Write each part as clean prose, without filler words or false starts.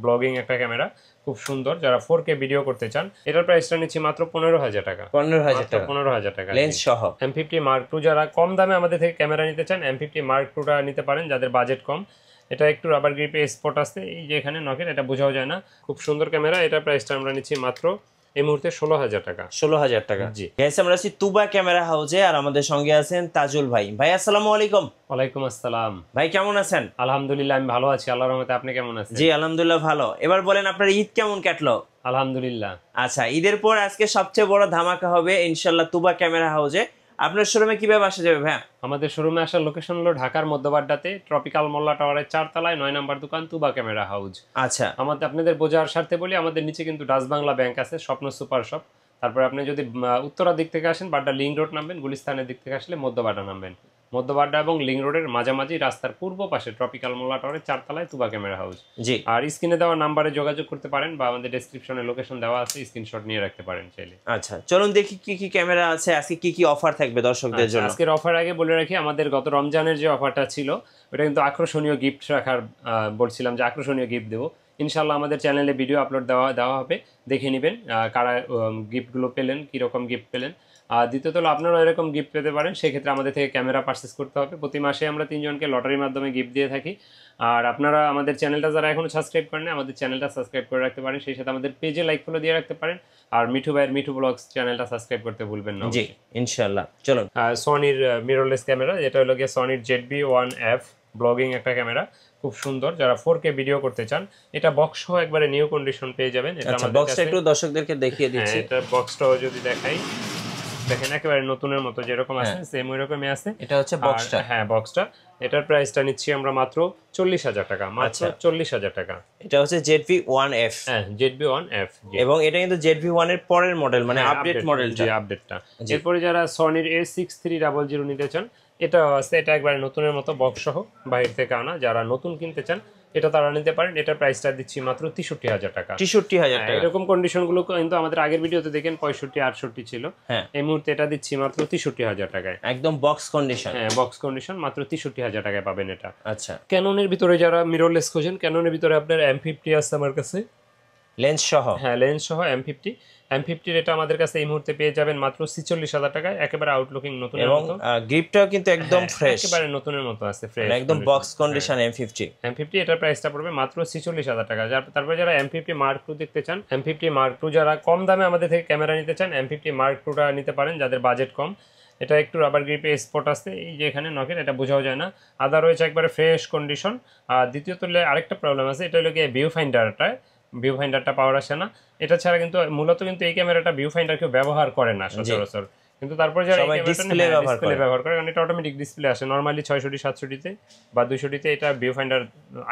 Blogging একটা camera, খুব সুন্দর। যারা 4K ভিডিও করতে চান, এটার প্রাইসটা নিচ্ছি মাত্র 15,000 টাকা। 15,000 টাকা, 15,000 টাকা লেন্স সহ। M50 Mark II যারা কম দামে আমাদের থেকে ক্যামেরা নিতে চান, M50 Mark II টা নিতে পারেন যাদের বাজেট কম। এটা একটু রাবার গ্রিপে স্পট আছে, এই যে এখানে নকের, এটা বোঝাও যায় না। খুব সুন্দর ক্যামেরা, এটার প্রাইসটা আমরা নিচ্ছি মাত্র এই মুহূর্তে 16,000 টাকা। 16,000 টাকা। জি গাইস, আমরা আছি তুবা ক্যামেরা হাউসে, আর আমাদের সঙ্গে আছেন তাজুল ভাই। ভাই আসসালামু আলাইকুম। ওয়ালাইকুম আসসালাম। ভাই কেমন আছেন? আলহামদুলিল্লাহ, আমি ভালো আছি আল্লাহর রহমতে। আপনি কেমন আছেন? জি আলহামদুলিল্লাহ ভালো। এবার বলেন আপনার ঈদ কেমন কাটলো? আলহামদুলিল্লাহ। আচ্ছা, ঈদের পর আজকে সবচেয়ে বড় ধামাকা হবে ইনশাআল্লাহ তুবা ক্যামেরা হাউসে। আপনার শোরুমে কিভাবে আসা যাবে ভাই? আমাদের শোরুমে আসার লোকেশন হলো ঢাকার মধ্যবাড্ডাতে ট্রপিক্যাল মোল্লা টাওয়ারের 4 তলায় 9 নম্বর দোকান, তুবা ক্যামেরা হাউস। আচ্ছা, আপনাদের বোঝার স্বার্থে বলি, আমাদের নিচে কিন্তু ডাচ বাংলা ব্যাংক আছে, স্বপ্ন সুপার শপ। তারপরে আপনি যদি উত্তরা দিক থেকে আসেন, বাড্ডা লিং রোড নামবেন, গুলিস্তানের দিক থেকে আসলে মধ্যবাড্ডা নামবেন। মধ্যবাড্ডা এবং লিং রোডের মাঝামাঝি রাস্তার পূর্ব পাশে ট্রপিক্যাল মোল্লা টাওয়ারের 4 তলায় তুবা ক্যামেরা হাউস। জি। আর স্ক্রিনে দেওয়া নাম্বারে যোগাযোগ করতে পারেন, বা আমাদের ডেসক্রিপশনে লোকেশন দেওয়া আছে, স্ক্রিনশট নিয়ে রাখতে পারেন চাইলে। আচ্ছা, চলুন দেখি কি কি ক্যামেরা আছে, আজকে কি কি অফার থাকবে দর্শকদের জন্য। আজকের অফার আগে বলে রাখি, আমাদের গত রমজানের যে অফারটা ছিল, ওটা কিন্তু আকর্ষণীয় গিফট রাখার বলছিলাম যে আকর্ষণীয় গিফট দেবো। ইনশাল্লাহ আমাদের চ্যানেলে ভিডিও আপলোড দেওয়া হবে, দেখে নেবেন কারা গিফটগুলো পেলেন, কীরকম গিফট পেলেন। দ্বিতীয়ত হলো আপনারাও এরকম গিফট পেতে পারেন, সেক্ষেত্রে আমাদের থেকে ক্যামেরা পারচেস করতে হবে। প্রতি মাসে আমরা 3 জনকে লটারির মাধ্যমে গিফট দিয়ে থাকি। আর আপনারা আমাদের চ্যানেলটা যারা এখনো সাবস্ক্রাইব করেন, আমাদের চ্যানেলটা সাবস্ক্রাইব করে রাখতে পারেন, সেই সাথে আমাদের পেজে লাইক ফলো দিয়ে রাখতে পারেন। আর মিঠু ভাইয়ের মিঠু ব্লগস চ্যানেলটা সাবস্ক্রাইব করতে ভুলবেন না। জি ইনশাআল্লাহ। চলুন, সনির মিররলেস ক্যামেরা, যেটা হলো গিয়ে সনির ZV-1F ব্লগিং একটা ক্যামেরা, খুব সুন্দর। যারা 4K ভিডিও করতে চান, এটা বক্স সহ একবারে নিউ কন্ডিশন পেয়ে যাবেন। এটা আমাদের বক্সটা একটু দর্শকদেরকে দেখিয়ে দিচ্ছি। এটা বক্সটাও যদি দেখাই, দেখেন একেবারে নতুনের মতো যেরকম আছে সেম ওই রকমই আছে। এটা হচ্ছে বক্সটা। হ্যাঁ, বক্সটা। এটার প্রাইসটা নিচ্ছি আমরা মাত্র 40,000 টাকা, মাত্র 40,000 টাকা। এটা হচ্ছে ZV-1F। হ্যাঁ, ZV-1F। এবং এটা কিন্তু ZV-1 এর পরের মডেল, মানে আপডেট মডেলটা। জি, আপডেটটা। এরপরে যারা সনির A6300 নিতে চান, এটাও আছে। এটা একবারে নতুনের মতো বক্স সহ, বাইরে থেকে আনা। যারা নতুন কিনতে চান, এটা তারা নিতে পারেন। এটার প্রাইসটা দিচ্ছি মাত্র 63,000 টাকা। 63,000 টাকা। এরকম কন্ডিশনগুলো কিন্তু আমাদের আগের ভিডিওতে দেখেন 65-68 ছিল। এই মুহূর্তে এটা দিচ্ছি মাত্র 63,000 টাকায়, একদম বক্স কন্ডিশন। হ্যাঁ, বক্স কন্ডিশন, মাত্র 63,000 টাকায় পাবেন এটা। আচ্ছা, ক্যাননের ভিতরে যারা মিররলেস খোঁজেন, ক্যাননের ভিতরে আপনার M50 আছে আমার কাছে, লেন্স সহ। হ্যাঁ, লেন্স সহ M50 এটা আমাদের কাছে এই মুহূর্তে পেয়ে যাবেন মাত্র 46,000 টাকায়, একেবারে আউটলুকিং নতুন। এবং গ্রিপটাও কিন্তু একদম ফ্রেশ, একেবারে নতুনের মতো আছে, ফ্রেশ, একদম বক্স কন্ডিশন। M50 এটার প্রাইসটা পড়বে মাত্র 46,000 টাকা। তারপরে যারা M50 Mark II দেখতে চান, M50 Mark II যারা কম দামে আমাদের থেকে ক্যামেরা নিতে চান, M50 Mark II টা নিতে পারেন যাদের বাজেট কম। এটা একটু রাবার গ্রিপে স্পট আছে, এই যে এখানে নকের, এটা বোঝাও যায় না। আদা রয়েছে একবারে ফ্রেশ কন্ডিশন। আর দ্বিতীয়ত আরেকটা প্রবলেম আছে, এটা হলো গিয়ে ভিউ ফাইন্ডারটা পাওয়ার আসে না। এটা ছাড়া কিন্তু মূলত কিন্তু এই ক্যামেরাটা ভিউ ফাইন্ডার কেউ ব্যবহার করে না সচরাচর, কিন্তু তারপরে যারা ডিসপ্লে ব্যবহার করে, কারণ এটা অটোমেটিক ডিসপ্লে আসে। নর্মালি 600D 700Dতে বা 200Dতে এটা ভিউ ফাইন্ডার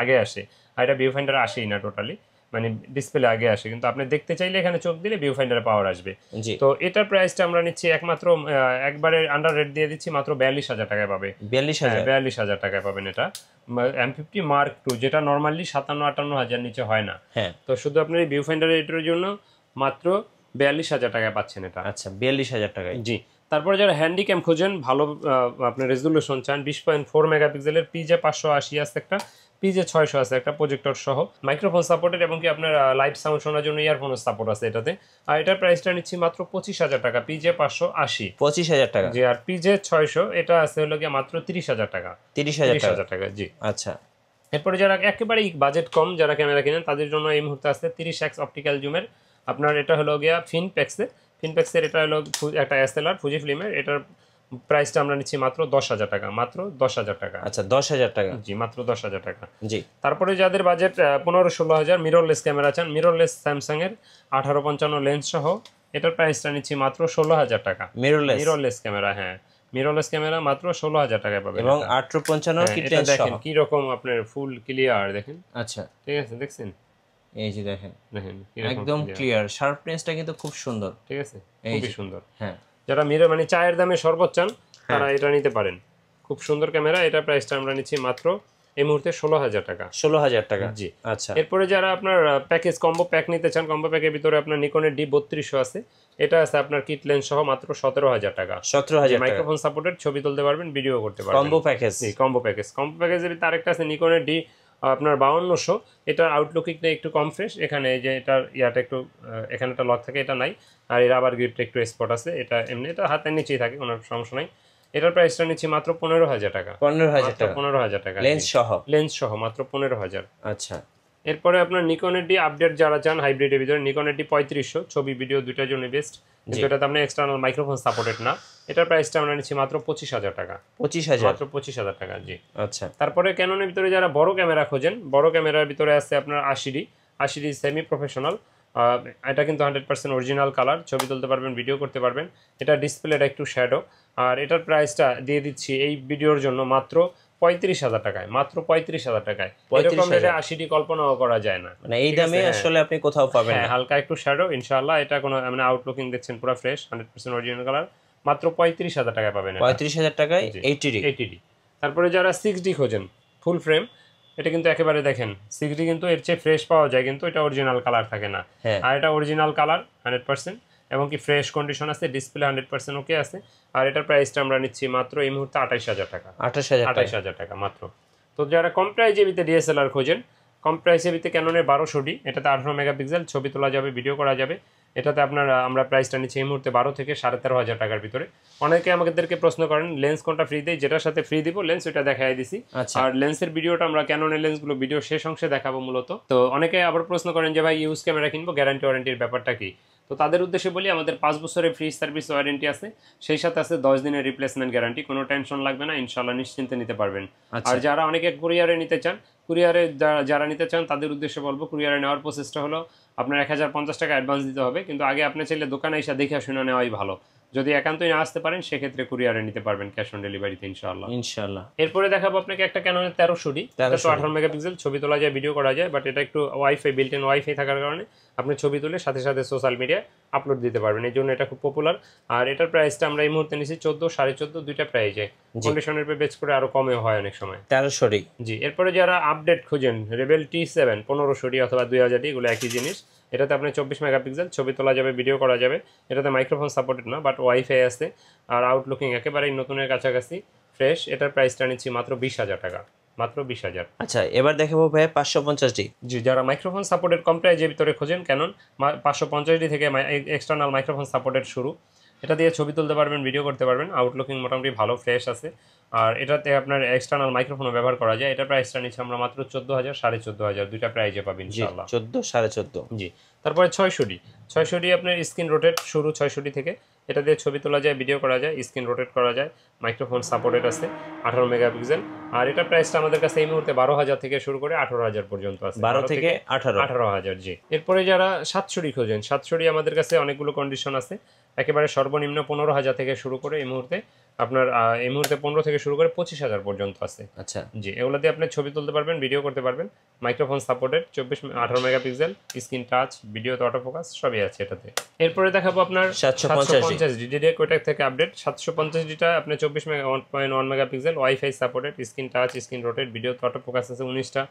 আগে আসে, আর এটা ভিউ ফাইন্ডার আসেই না টোটালি, মানে ডিসপ্লে আগে আসে। কিন্তু আপনি দেখতে চাইলে এখানে চোখ দিলে ভিউ ফাইন্ডারে পাওয়ার আসবে। তো এটার প্রাইসটা আমরা নিচ্ছি একমাত্র একবারে আন্ডার রেট দিয়ে দিচ্ছি, মাত্র 42,000 টাকায় পাবে। 42,000 টাকায় পাবেন এটা M50 Mark II, যেটা নর্মালি 57-58 নিচে হয় না। তো শুধু আপনার এই ভিউ ফাইন্ডার এটার জন্য মাত্র 42,000 টাকায় পাচ্ছেন এটা। আচ্ছা, 42,000 টাকায়। জি। তারপরে যারা হ্যান্ডিক্যাম খোঁজেন, ভালো আপনার রেজুলেশন চান, 20.4 মেগাপিক্সেলের PJ580 আছে একটা, PJ600 আছে একটা প্রজেক্টর সহ, মাইক্রোফোন সাপোর্টেড, এবং কি আপনার লাইভ সাউন্ড শোনার জন্য ইয়ারফোনের সাপোর্ট আছে এটাতে। আর এটার প্রাইসটা নিচ্ছি মাত্র 25,000 টাকা, PJ580। 25,000 টাকা। জি। আর PJ600 এটা আছে হলো গিয়ে মাত্র 30,000 টাকা। 30,000 টাকা। জি। আচ্ছা। এরপরে যারা একেবারেই বাজেট কম, যারা ক্যামেরা কিনেন, তাদের জন্য এই মুহূর্তে আছে 30x অপটিক্যাল জুমের। আপনার এটা হলো গিয়া ফিনপেক্সের এটা হলো একটা SLR ফুজি ফিল্মের। এটার প্রাইসটা আমরা নিচ্ছি মাত্র 10,000 টাকা, মাত্র 10,000 টাকা। আচ্ছা, 10,000 টাকা। জি, মাত্র 10,000 টাকা। জি। তারপরে যাদের বাজেট 15-16,000 মিররলেস ক্যামেরা চান, মিররলেস স্যামসাং এর 1855 লেন্স সহ, এটার প্রাইসটা নিচ্ছি মাত্র 16,000 টাকা। মিররলেস ক্যামেরা, হ্যাঁ, মিররলেস ক্যামেরা মাত্র 16,000 টাকায় পাবেন। এবং 1855 কিট লেন্স সহ। দেখেন কি রকম আপনার ফুল ক্লিয়ার, দেখেন। আচ্ছা, ঠিক আছে, দেখছেন, এই যে দেখেন একদম ক্লিয়ার, শার্পনেসটা কিন্তু খুব সুন্দর। ঠিক আছে, খুবই সুন্দর। হ্যাঁ, যারা মানে চায়ের দামে শরবত চান, তারা এটা নিতে পারেন। খুব সুন্দর ক্যামেরা। এটা প্রাইসটা আমরা নিচ্ছি মাত্র এই মুহূর্তে 16,000 টাকা। 16,000 টাকা। জি। আচ্ছা। এরপরে যারা আপনার প্যাকেজ কম্বো প্যাক নিতে চান, কম্বো প্যাকের ভিতরে আপনার নিকনের D3200 আছে, এটা আছে আপনার কিট লেন্স সহ মাত্র 17,000 টাকা। 17,000 টাকা। মাইক্রোফোন সাপোর্টেড, ছবি তুলতে পারবেন, ভিডিও করতে পারবেন। Combo package. জি, কম্বো প্যাকেজের ভিতরে আরেকটা আছে নিকনের আপনার 5200, এটার আউটলুকিংটা একটু কম ফ্রেশ। এখানে এই যে এটার ইয়াটা একটু এখানে একটা লক থাকে, এটা নাই। আর এর রাবার গ্রিপটা একটু স্পট আছে, এটা এমনি এটা হাতের নিচেই থাকে, কোনো সমস্যা নাই। এটার প্রাইসটা নিচ্ছি মাত্র 15,000 টাকা। 15,000 টাকা 15,000 টাকা লেন্স সহ। লেন্স সহ মাত্র 15,000। আচ্ছা, এরপরে আপনার নিকনের ডি আপডেট যারা চান হাইব্রিডের ভিতরে, নিকনের ডি 3500, ছবি ভিডিও দুইটার জন্য বেস্ট, কিন্তু এটাতে আপনার এক্সটার্নাল মাইক্রোফোন সাপোর্টেড না। এটার প্রাইসটা আমরা নিচ্ছি মাত্র 25,000 টাকা। 25,000 মাত্র 25,000 টাকা, জি। আচ্ছা, তারপরে ক্যাননের ভিতরে যারা বড় ক্যামেরা খোঁজেন, বড় ক্যামেরার ভিতরে আছে আপনার 80D সেমি প্রফেশনাল। এটা কিন্তু 100% অরিজিনাল কালার, ছবি তুলতে পারবেন, ভিডিও করতে পারবেন। এটা ডিসপ্লেটা একটু শ্যাডো। আর এটার প্রাইসটা দিয়ে দিচ্ছি এই ভিডিওর জন্য মাত্র 35,000 টাকায়। মাত্র 35,000 টাকায়। এরকম রেটে 80D কল্পনাও করা যায় না, মানে এই দামে আসলে আপনি কোথাও পাবেন না। হালকা একটু শ্যাডো, ইনশাআল্লাহ এটা কোনো মানে আউটলুকিং দেখছেন পুরো ফ্রেশ, 100% অরিজিনাল কালার, মাত্র 35,000 টাকায় পাবেন। 35,000 টাকায় 80D। তারপরে যারা 6D খোঁজেন ফুল ফ্রেম, এটা কিন্তু একেবারে দেখেন 6D কিন্তু এর চেয়ে ফ্রেশ পাওয়া যায়, কিন্তু এটা অরিজিনাল কালার থাকে না। আর এটা অরিজিনাল কালার 100%, এবং কি ফ্রেশ কন্ডিশন আছে, ডিসপ্লে 100% ওকে আছে। আর এটার প্রাইসটা আমরা নিচ্ছি মাত্র এই মুহূর্তে 28,000 টাকা। 28,000 টাকা মাত্র। তো যারা কম প্রাইজে ভিতে ডিএসএলআর খোঁজেন, কম প্রাইসের ভিতে ক্যাননের 1200D, এটাতে 18 মেগাপিক্সেল, ছবি তোলা যাবে, ভিডিও করা যাবে। এটাতে আপনার আমরা প্রাইসটা নিচ্ছি এই মুহূর্তে 12 থেকে 13,500 টাকার ভিতরে। অনেকে আমাদেরকে প্রশ্ন করেন লেন্স কোনটা ফ্রি দেয়, যেটার সাথে ফ্রি দিব লেন্স ওইটা দেখাই দিছি। আর লেন্সের ভিডিওটা আমরা ক্যাননের লেন্সগুলো ভিডিও শেষ অংশে দেখাবো মূলত। তো অনেকে আবার প্রশ্ন করেন যে ভাই ইউজ ক্যামেরা কিনবো, গ্যারান্টি ওয়ারেন্টির ব্যাপারটা কি? তো তাদের উদ্দেশ্যে বলি, আমাদের 5 বছরের ফ্রি সার্ভিস ওয়ারেন্টি আছে, সেই সাথে আছে 10 দিনের রিপ্লেসমেন্ট গ্যারান্টি। কোনো টেনশন লাগবে না, ইনশাআল্লাহ নিশ্চিন্তে নিতে পারবেন। আর যারা অনেকে কুরিয়ারে নিতে চান, কুরিয়ারে যারা নিতে চান তাদের উদ্দেশ্যে বলবো, কুরিয়ারে নেওয়ার প্রসেসটা হলো আপনার 1050 টাকা অ্যাডভান্স দিতে হবে, কিন্তু আগে আপনি চাইলে দোকানে এসে দেখে শুনে নেওয়াই ভালো। যদি একান্তই না আসতে পারেন সেক্ষেত্রে কুরিয়ারে নিতে পারবেন ক্যাশ অন ডেলিভারিতে ইনশাআল্লাহ। এরপরে দেখাবো আপনাকে একটা ক্যাননের 1300D, 18 মেগাপিক্সেল, ছবি তোলা যায়, ভিডিও করা যায়, বাট এটা একটু ওয়াইফাই বিল্ট ইন ওয়াইফাই থাকার কারণে আপনি ছবি তুলে সাথে সাথে সোশ্যাল মিডিয়ায় আপলোড দিতে পারবেন, এই জন্য এটা খুব পপুলার। আর এটার প্রাইসটা আমরা এই মুহূর্তে নিচ্ছি 14, 14.5 দুইটা প্রাইজে, কন্ডিশনের উপর বেচ করে আরো কমে হয় অনেক সময় 1300D। জি, এরপরে যারা আপডেট খোঁজেন, রেবেল T7 1500D অথবা 2000D, এগুলো একই জিনিস। এটাতে আপনি 24 মেগাপিক্সেল, ছবি তোলা যাবে, ভিডিও করা যাবে। এটাতে মাইক্রোফোন সাপোর্টেড না, বাট ওয়াইফাই আছে। আর আউটলুকিং একেবারেই নতুনের কাছাকাছি, ফ্রেশ। এটার প্রাইসটা নিচ্ছি মাত্র 20,000 টাকা, মাত্র 20,000। আচ্ছা, এবার দেখাবো ভাই 550D। জি, যারা মাইক্রোফোন সাপোর্টেড কম প্রাইজের ভিতরে খোঁজেন, ক্যানন 550D থেকে এক্সটার্নাল মাইক্রোফোন সাপোর্টেড শুরু। এটা দিয়ে ছবি তুলতে পারবেন, ভিডিও করতে পারবেন, আউটলুকিং মোটামুটি ভালো ফ্রেশ আছে। আর এটাতে আপনার এক্সটার্নাল মাইক্রোফোনও ব্যবহার করা যায়। এটা প্রাইসটা নিচ্ছে আমরা মাত্র 14,000, 14,500, দুইটা প্রাইজে পাবেন ইনশাআল্লাহ। 14, 14.5। জি, তারপরে 600D আপনার স্ক্রিন রোটেট শুরু 600D থেকে। এটা দিয়ে ছবি তোলা যায়, ভিডিও করা যায়, স্ক্রিন রোটেট করা যায়, মাইক্রোফোন সাপোর্টেড আছে, 18 মেগাপিক্সেল। আর এটা প্রাইসটা আমাদের কাছে এই মুহূর্তে 12,000 থেকে শুরু করে 18,000 পর্যন্ত আছে। 12 থেকে 18,000। জি, এরপরে যারা 700D খোঁজেন, 700D আমাদের কাছে অনেকগুলো কন্ডিশন আছে। একেবারে সর্বনিম্ন 15,000 থেকে শুরু করে এই মুহূর্তে আপনার 15 থেকে শুরু করে 25,000 পর্যন্ত আছে। আচ্ছা, জি, এগুলো দিয়ে আপনি ছবি তুলতে পারবেন, ভিডিও করতে পারবেন, microphone supported, 18 megapixel, screen touch, ভিডিওতে অটো ফোকাস সবই আছে এটাতে। এরপরে দেখাবো আপনার 750D, ডিরেক্ট ওইটা থেকে আপডেট। 750Dটা আপনি 1.1 megapixel, wifi supported, screen touch, screen rotate, ভিডিওতে অটো ফোকাস আছে 19টা,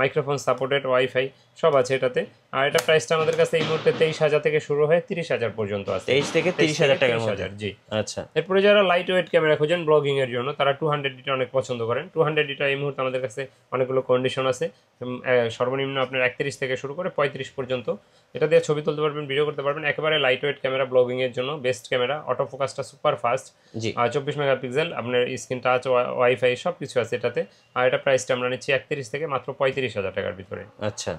মাইক্রোফোন সাপোর্টেড, ওয়াইফাই সব আছে এটাতে। আর এটা প্রাইসটা আমাদের কাছে এই মুহূর্তে 23,000 থেকে শুরু হয়ে 30,000 পর্যন্ত আছে। 23 থেকে 30,000 টাকার মধ্যে। জি, আচ্ছা। এরপরে যারা লাইট ওয়েট ক্যামেরা খোঁজেন ব্লগিং এর জন্য, তারা 200Dটা অনেক পছন্দ করেন। 200Dটা এই মুহূর্তে আমাদের কাছে অনেকগুলো কন্ডিশন আছে। সর্বনিম্ন আপনার 31 থেকে শুরু করে 35 পর্যন্ত। এটা দিয়ে ছবি তুলতে পারবেন, ভিডিও করতে পারবেন, একেবারে লাইট ওয়েট ক্যামেরা, ব্লগিং এর জন্য বেস্ট ক্যামেরা। অটো ফোকাসটা সুপার ফাস্ট। জি, 24 মেগাপিক্সেল, আপনার স্ক্রিন টাচ, ওয়াইফাই সব কিছু আছে এটাতে। আর এটা প্রাইসটা আমরা নিচ্ছি 31 থেকে মাত্র 35,000 টাকার ভিতরে। আচ্ছা,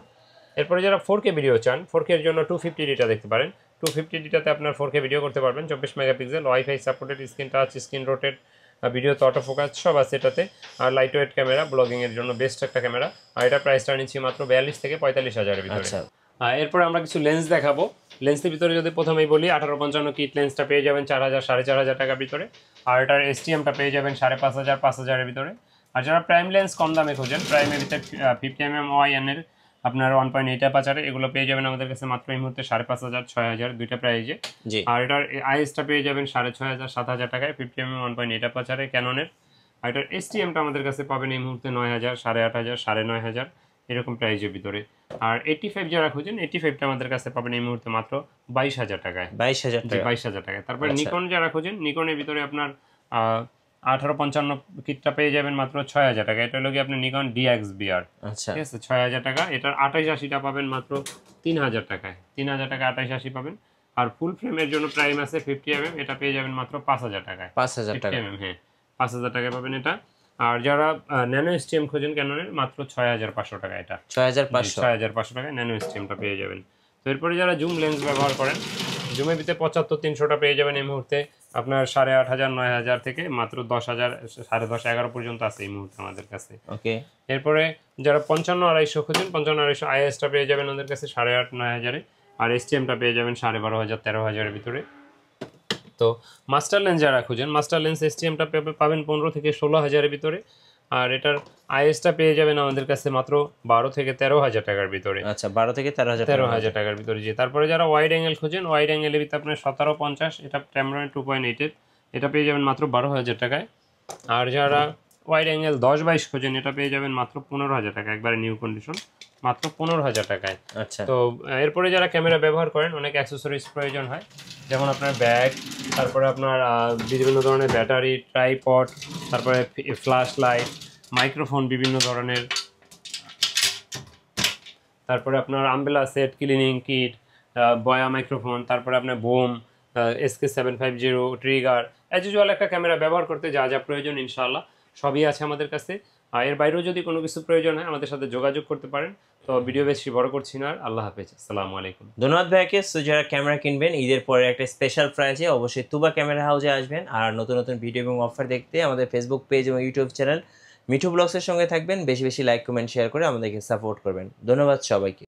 এরপরে যারা 4K ভিডিও চান, 4K এর জন্য 250Dটা দেখতে পারেন। 250Dটাতে আপনার 4K ভিডিও করতে পারবেন, 24 megapixel, wifi supported, screen touch, screen rotate, ভিডিওতে অটো ফোকাস সব আছে এটাতে। আর লাইট ওয়েট ক্যামেরা, ব্লগিং এর জন্য বেস্ট একটা ক্যামেরা। আর এটা প্রাইসটা নিচ্ছি মাত্র 42 থেকে 45,000 এর ভিতরে। এরপরে আমরা কিছু লেন্স দেখাবো। লেন্সের ভিতরে যদি প্রথমেই বলি, 1855 কিট লেন্সটা পেয়ে যাবেন 4,000, 4,500 টাকার ভিতরে। আর এটার STMটা পেয়ে যাবেন 5,500, 5,000 এর ভিতরে। আর যারা প্রাইম লেন্স কম দামে খোঁজেন, প্রাইমের ভিতরে 50mm OIN এর আপনার 1.8 অ্যাপাচারে, এগুলো পেয়ে যাবেন আমাদের কাছে মাত্র এই মুহূর্তে 5,500, 6,000 দুইটা প্রাইজে। আর এটার IS-টা পেয়ে যাবেন 6,500, 7,000 টাকায় 50mm 1.8 অ্যাপাচারে ক্যাননের। আর এটার STMটা আমাদের কাছে পাবেন এই মুহূর্তে 9,000, 8,500, 9,500 এরকম প্রাইজের ভিতরে। আর 85 যারা খুঁজেন, 85টা আমাদের কাছে পাবেন এই মুহূর্তে মাত্র 22,000 টাকায়। 22,000 টাকায়। তারপরে নিকন যারা খুঁজেন, নিকনের ভিতরে আপনার 1855 কিটটা পেয়ে যাবেন মাত্র 6000 টাকা। এটা হলো কি আপনি নিকন DXBR, আচ্ছা ঠিক আছে, 6000 টাকা। এটার 2880টা পাবেন মাত্র 3000 টাকায়, 3000 টাকা 2880 পাবেন। আর ফুল ফ্রেমের জন্য প্রাইম আছে 50mm, এটা পেয়ে যাবেন মাত্র 5000 টাকায়। 5000 টাকা 50mm, হ্যাঁ 5000 টাকায় পাবেন এটা। আর যারা ন্যানো স্টিএম খোঁজেন ক্যাননের, মাত্র 6500 টাকা এটা, 6500 6500 টাকায় ন্যানো স্টিএমটা পেয়ে যাবেন। তো এরপরে যারা জুম লেন্স ব্যবহার করেন, জুমের ভিতরে 75-300টা পেয়ে যাবেন এই মুহূর্তে আপনার 8500 9000 থেকে মাত্র 10000 10.5 11 পর্যন্ত আছে এই মুহূর্তে আমাদের কাছে। ওকে এরপরে যারা 55-250 খোঁজেন, 55-250 আইএসটা পেয়ে যাবেন আমাদের কাছে 8.5 9 হাজারে। আর এসটিএমটা পেয়ে যাবেন 12,500 13,000-এর ভিতরে। তো মাস্টার লেন্স যারা খুঁজেন, মাস্টার লেন্স এসটিএমটা পাবেন 15 থেকে 16 হাজারের ভিতরে। আর এটার আইএসটা পেয়ে যাবেন আমাদের কাছে মাত্র 12 থেকে 13 হাজার টাকার ভিতরে। আচ্ছা 12 থেকে 13,000 13,000 টাকার ভিতরে, জি। তারপরে যারা ওয়াইড অ্যাঙ্গেল খোঁজেন, ওয়াইড অ্যাঙ্গেলের ভিতরে আপনার 1750, এটা Tamron 2.8-এর, এটা পেয়ে যাবেন মাত্র 12,000 টাকায়। আর যারা ওয়াইড অ্যাঙ্গেল 10-22 খোঁজেন, এটা পেয়ে যাবেন মাত্র 15,000 টাকা, একবারে নিউ কন্ডিশন, মাত্র 15,000 টাকায়। আচ্ছা তো এরপরে যারা ক্যামেরা ব্যবহার করেন, অনেক অ্যাক্সেসরিজ প্রয়োজন হয়, যেমন আপনার ব্যাগ, তারপরে আপনার বিভিন্ন ধরনের ব্যাটারি, ট্রাইপড, তারপরে ফ্ল্যাশ লাইট, মাইক্রোফোন বিভিন্ন ধরনের, তারপরে আপনার আমব্রেলা সেট, ক্লিনিং কিট, বয়া মাইক্রোফোন, তারপরে আপনার bomb, SK750 trigger, as usual একটা ক্যামেরা ব্যবহার করতে যা যা প্রয়োজন ইনশাআল্লাহ সবই আছে আমাদের কাছে। আর এর বাইরেও যদি কোনো কিছু প্রয়োজন হয় আমাদের সাথে যোগাযোগ করতে পারেন। তো ভিডিও বেশি বড় করছি না আর, আল্লাহ হাফেজ, আসসালামু আলাইকুম। ধন্যবাদ ভাইকে। সো যারা ক্যামেরা কিনবেন ঈদের পরে একটা স্পেশাল প্রাইজে অবশ্যই তুবা ক্যামেরা হাউসে আসবেন। আর নতুন নতুন ভিডিও এবং অফার দেখতে আমাদের ফেসবুক পেজ এবং ইউটিউব চ্যানেল মিঠু ব্লগসের সঙ্গে থাকবেন। বেশি বেশি লাইক কমেন্ট শেয়ার করে আমাদেরকে সাপোর্ট করবেন। ধন্যবাদ সবাইকে।